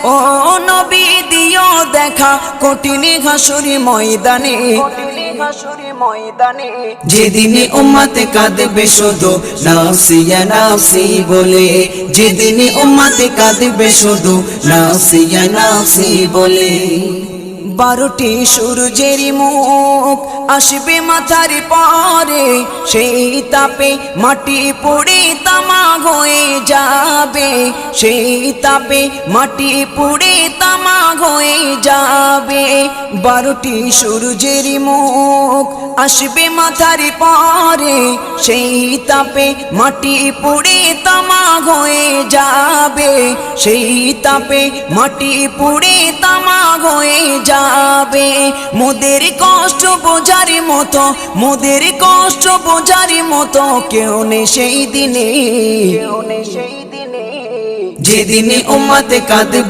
ও নবী দিও দেখা কঠিন হাসুরি ময়দানে, যেদিনে উম্মতে কাঁদবে শুধু নাফসি ইয়া নাফসি বলে, যেদিনে উম্মতে কাঁদবে শুধু নাফসি ইয়া নাফসি বলে। 12টি সূর্যের মুখ আসবে মাথার পরে, সেই তাপে মাটি পুড়ে তামা হয়ে যাবে, সেই তাপে মাটি পুড়ে তামা হয়ে যাবে। 12টি সূর্যের মুখ আসবে মাথার পরে, সেই তাপে মাটি পুড়ে তামা হয়ে যাবে, সেই তাপে মাটি পুড়ে তামা হয়ে যাবে। মোদের কষ্ট বোঝার মতো, মোদের কষ্ট বোঝার মতো কেউ নেই সেই দিনে, যেদিনে উম্মতে কাঁদবে।